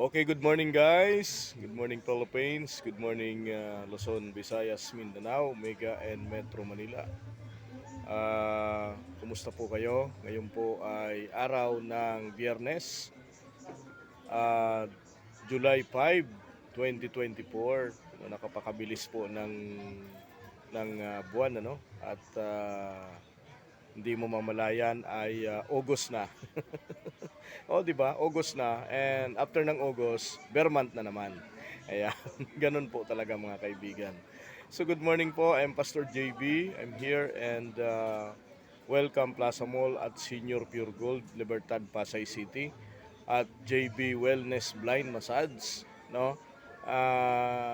Okay, good morning guys. Good morning Philippines. Good morning Luzon, Visayas, Mindanao, Mega and Metro Manila. Kumusta po kayo? Ngayon po ay araw ng Biyernes, ah, July 5, 2024. Nakapakabilis po ng buwan ano at hindi mo mamalayan ay August na. O, di ba? August na and after ng August, bear month na naman. Ayan, ganun po talaga mga kaibigan. So good morning po, I'm Pastor JB. I'm here and welcome Plaza Mall at Senior Pure Gold, Libertad, Pasay City at JB Wellness Blind Massage, no?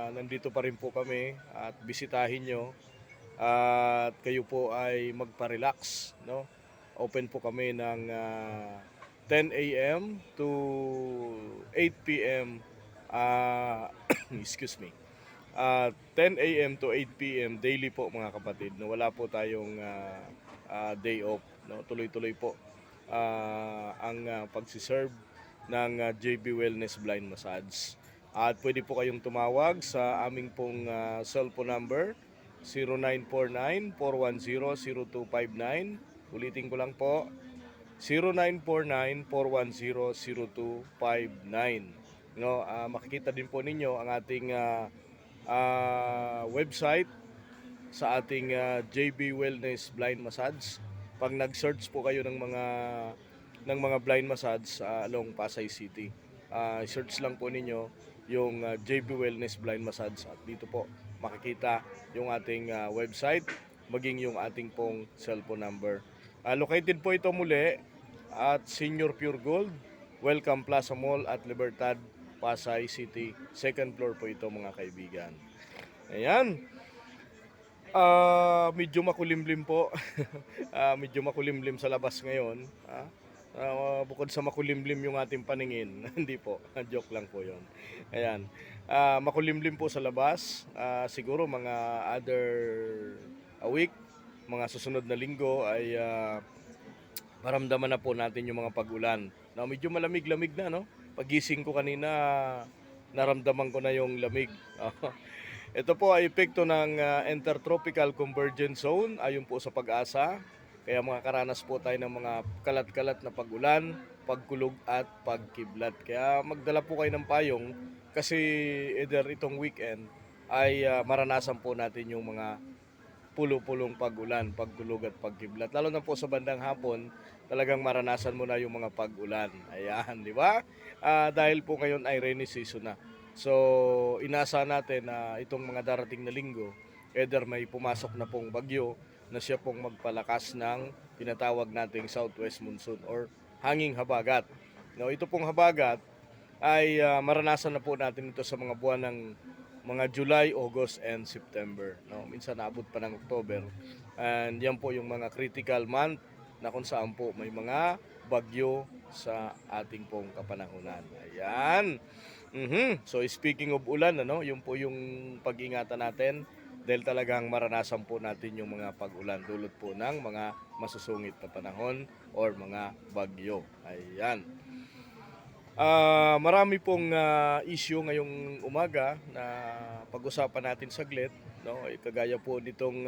Nandito pa rin po kami at bisitahin nyo at kayo po ay magpa-relax, no? Open po kami ng 10 a.m. to 8 p.m. Excuse me. 10 a.m. to 8 p.m. daily po mga kapatid. No, wala po tayong day off. No, tuloy-tuloy po ang pagsiserve ng JB Wellness Blind Massage. At pwede po kayong tumawag sa aming pong cellphone number 0949-410-0259. Ulitin ko lang po, 0949-410-0259. No, makikita din po ninyo ang ating website sa ating JB Wellness Blind Massage. Pag nag-search po kayo ng mga blind massage along Pasay City, search lang po ninyo yung JB Wellness Blind Massage at dito po makikita yung ating website maging yung ating pong cellphone number. Located po ito muli at Senior Pure Gold, Welcome Plaza Mall at Libertad, Pasay City. Second floor po ito mga kaibigan. Ayan. Medyo makulimlim po. Medyo makulimlim sa labas ngayon. Bukod sa makulimlim yung ating paningin, hindi po, joke lang po yon. Ayan. Makulimlim po sa labas. Siguro mga other a week, mga susunod na linggo ay maramdaman na po natin yung mga pag-ulan. Now, medyo malamig-lamig na, no? Pagising ko kanina, naramdaman ko na yung lamig. Ito po ay epekto ng Intertropical Convergence Zone ayon po sa Pag-asa. Kaya makakaranas po tayo ng mga kalat-kalat na pag-ulan, pagkulog at pagkiblat. Kaya magdala po kayo ng payong kasi either itong weekend ay maranasan po natin yung mga pulo-pulong pag-ulan, pagkulog at pagkiblat. Lalo na po sa bandang hapon, talagang maranasan mo na yung mga pag-ulan. Ayan, di ba? Dahil po ngayon ay rainy season na. So, inasa natin na itong mga darating na linggo, either may pumasok na pong bagyo na siya pong magpalakas ng tinatawag nating southwest monsoon or hanging habagat. No, ito pong habagat ay maranasan na po natin ito sa mga buwan ng mga July, August, and September. No? Minsan naabot pa ng October. And yan po yung mga critical month na kung saan po may mga bagyo sa ating pong kapanahunan. Ayan. So speaking of ulan, ano, yun po yung pag-ingatan natin dahil talagang maranasan po natin yung mga pag-ulan dulot po ng mga masusungit na panahon or mga bagyo. Ayan. Marami pong issue ngayong umaga na pag-usapan natin saglit, no? Kagaya po nitong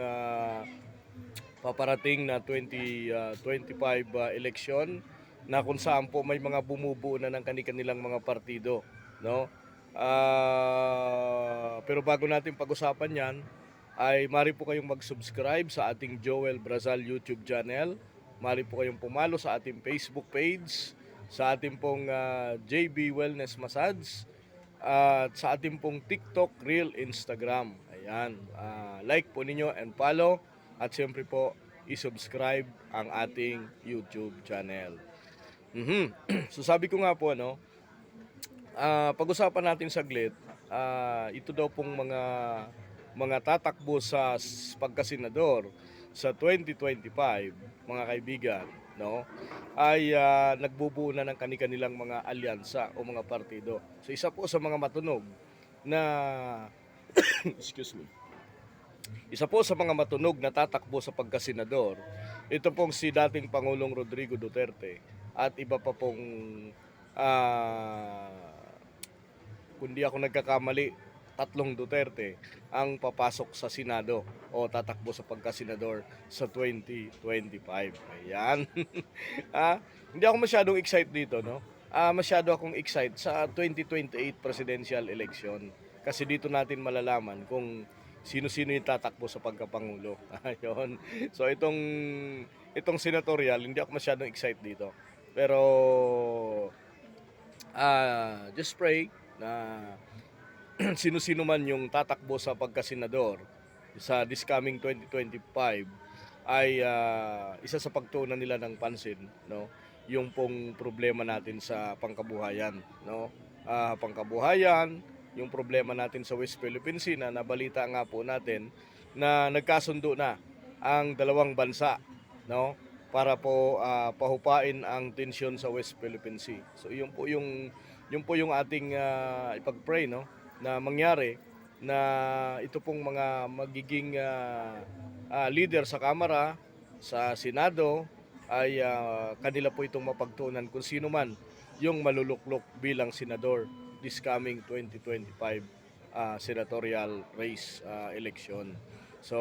paparating na 2025 election na kung saan po may mga bumubuo na ng kanilang mga partido, no? Pero bago natin pag-usapan 'yan, ay mari po kayong mag-subscribe sa ating Joel Brazal YouTube channel. Mari po kayong pumalo sa ating Facebook page, sa ating pong JB Wellness Massage, at sa ating pong TikTok, Reel, Instagram. Ayan, like po ninyo and follow. At siyempre po, i-subscribe ang ating YouTube channel. So sabi ko nga po, no, pag-usapan natin saglit, ito daw pong mga tatakbo sa pagkasenador sa 2025, mga kaibigan, no, ay nagbubuo na ng kanilang mga alyansa o mga partido. So isa po sa mga matunog na excuse me. Isa po sa mga matunog na tatakbo sa pagkasenador, ito pong si dating Pangulong Rodrigo Duterte at iba pa pong kung di ako nagkakamali, 3 Duterte ang papasok sa Senado o tatakbo sa pagkasenador sa 2025. Ayan. Hindi ako masyadong excited dito, no? Masyado akong excited sa 2028 presidential election. Kasi dito natin malalaman kung sino-sino yung tatakbo sa pagkapangulo. Ayun. So itong senatorial, hindi ako masyadong excited dito. Pero just pray na sino-sino man yung tatakbo sa pagkasenador sa this coming 2025 ay isa sa pagtuunan nila ng pansin, no, yung pong problema natin sa pangkabuhayan, no, pangkabuhayan, yung problema natin sa West Philippine Sea na nabalita nga po natin na nagkasundo na ang dalawang bansa, no, para po pahupain ang tensyon sa West Philippine Sea. So yun po yung ating ipag-pray, no, na mangyari na ito pong mga magiging leader sa Kamara, sa Senado ay kanila po itong mapagtuunan kung sino man yung maluluklok bilang senador this coming 2025 senatorial race election. So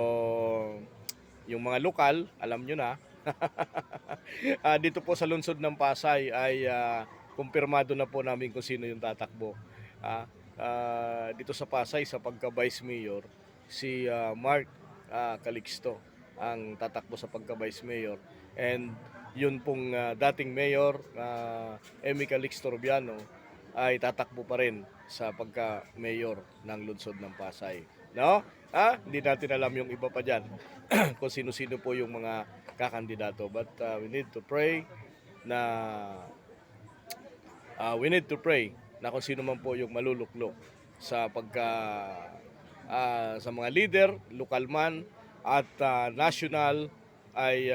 yung mga lokal, alam nyo na, dito po sa lungsod ng Pasay ay kumpirmado na po namin kung sino yung tatakbo. Dito sa Pasay sa pagka-vice mayor, si Mark Calixto ang tatakbo sa pagka-vice mayor. And yun pong dating mayor, Emmy Calixto Rubiano, ay tatakbo pa rin sa pagka-mayor ng lungsod ng Pasay. No? Hindi natin alam yung iba pa dyan kung sino-sino po yung mga kakandidato. But we need to pray na kung sino man po yung maluluklok sa sa mga leader, lokal man at national ay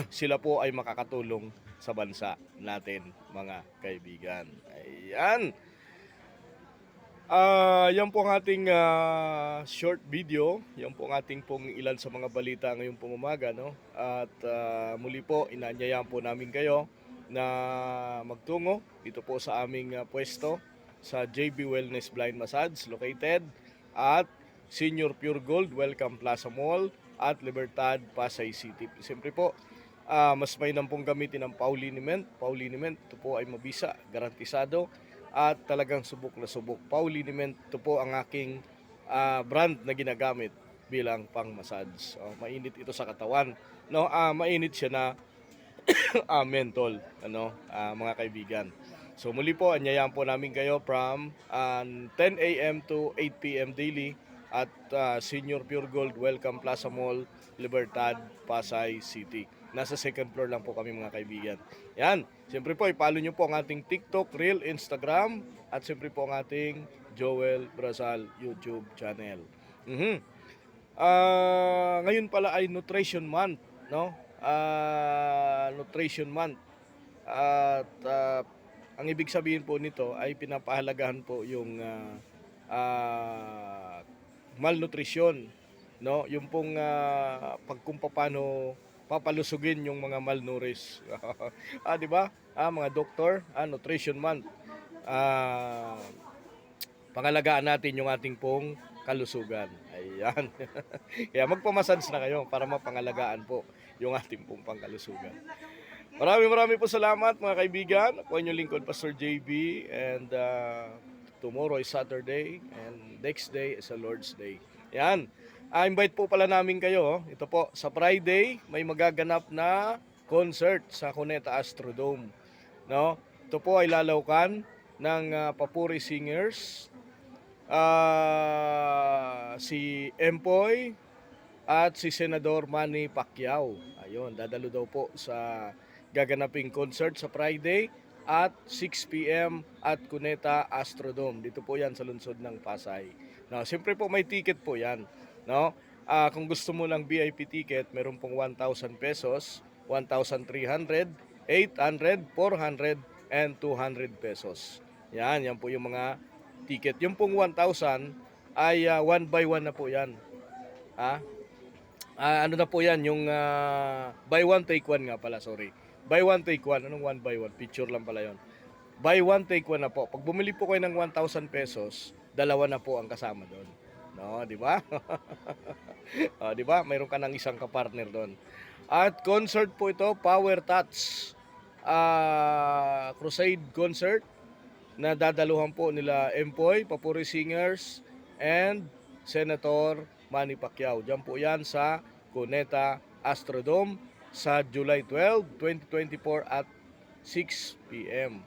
sila po ay makakatulong sa bansa natin, mga kaibigan. Ayan. Yan po ang ating short video. Yan po ang ating pong ilan sa mga balita ngayong pong umaga, no? At muli po, inaanyayahan po namin kayo na magtungo dito po sa aming pwesto sa JB Wellness Blind Massage located at Senior Pure Gold Welcome Plaza Mall at Libertad, Pasay City. Siyempre po, mas mainam pong gamitin ang Pauliniment. Pauliniment, ito po ay mabisa, garantisado at talagang subok na subok. Pauliniment, ito po ang aking brand na ginagamit bilang pang-massage. Mainit ito sa katawan. No, mainit siya na mentol, mga kaibigan. So muli po, anyayahan po namin kayo from 10 a.m. to 8 p.m. daily at Senior Pure Gold Welcome Plaza Mall, Libertad, Pasay City. Nasa second floor lang po kami, mga kaibigan. Yan. Siyempre po, ipalo nyo po ang ating TikTok, Reel, Instagram at siyempre po ang ating Joel Brazal YouTube channel. Ngayon pala ay Nutrition Month, no? Nutrition Month. At ang ibig sabihin po nito ay pinapahalagahan po yung malnutrition, no? Yung pong kung paano papalusugin yung mga malnourished. Di ba? Mga doktor, Nutrition Month. Pangalagaan natin yung ating pong kalusugan. Ayan. Kaya magpamassage na kayo para mapangalagaan po yung ating pong pangkalusugan. Maraming po salamat, mga kaibigan. Ako ang inyong lingkod, Pastor JB. And tomorrow is Saturday and next day is a Lord's Day. Yan. Invite po pala namin kayo. Ito po, sa Friday, may magaganap na concert sa Cuneta Astrodome. No? Ito po ay lalawkan ng Papuri Singers, si Empoy at si Senador Manny Pacquiao. Ayun, dadalo daw po sa gaganaping concert sa Friday at 6 p.m. at Cuneta Astrodome. Dito po yan sa lungsod ng Pasay. No, siyempre po may ticket po yan. No? Kung gusto mo ng VIP ticket, meron pong 1,000 pesos, 1,300, 800, 400, and 200 pesos. Yan po yung mga ticket. Yung pong 1,000 ay 1 by 1 na po yan. Ano na po yan, yung buy one take one nga pala, sorry. Buy one take one, anong 1 by 1? Picture lang pala yon. Buy one, take one na po. Pag bumili po kayo ng 1,000 pesos, dalawa na po ang kasama doon. No, di ba? Di ba? Mayroon ka ng isang kapartner doon. At concert po ito, Power Touch Crusade Concert na dadaluhan po nila Empoy, Papuri Singers, and Senator Manny Pacquiao. Diyan po yan sa Cuneta Astrodome sa July 12, 2024 at 6 p.m.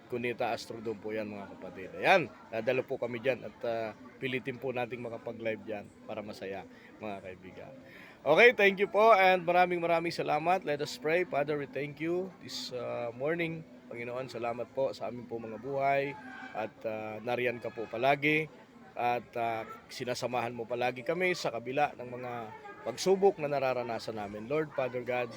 Cuneta Astrodome po yan mga kapatid. Ayan, dadalo po kami dyan at pilitin po nating makapag-live dyan para masaya mga kaibigan. Okay, thank you po and maraming salamat. Let us pray. Father, we thank you this morning. Panginoon, salamat po sa aming po mga buhay at nariyan ka po palagi at sinasamahan mo palagi kami sa kabila ng mga pagsubok na nararanasan namin. Lord, Father God,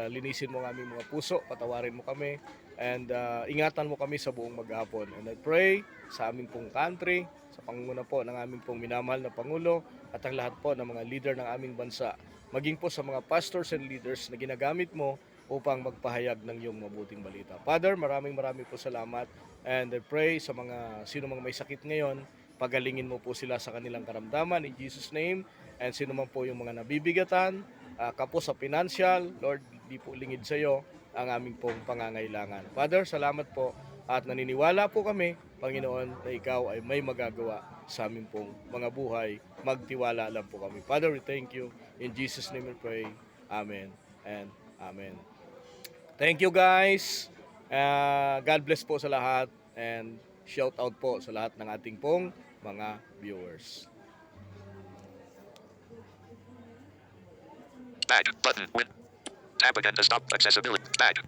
linisin mo ang aming mga puso, patawarin mo kami and ingatan mo kami sa buong maghapon. And I pray sa aming pong country, sa pangunguna po ng aming pong minamahal na Pangulo at ang lahat po ng mga leader ng aming bansa, maging po sa mga pastors and leaders na ginagamit mo upang magpahayag ng iyong mabuting balita. Father, maraming po salamat and I pray sa mga sino mang may sakit ngayon, pagalingin mo po sila sa kanilang karamdaman in Jesus' name. And sino man po yung mga nabibigatan, kapos sa financial, Lord, di po lingid sa iyo ang aming pong pangangailangan. Father, salamat po at naniniwala po kami, Panginoon, na ikaw ay may magagawa sa aming pong mga buhay. Magtiwala lang po kami. Father, we thank you. In Jesus' name we pray. Amen and Amen. Thank you guys. God bless po sa lahat and shout out po sa lahat ng ating pong mga viewers. Back button. Win. Tab again to stop accessibility. Back.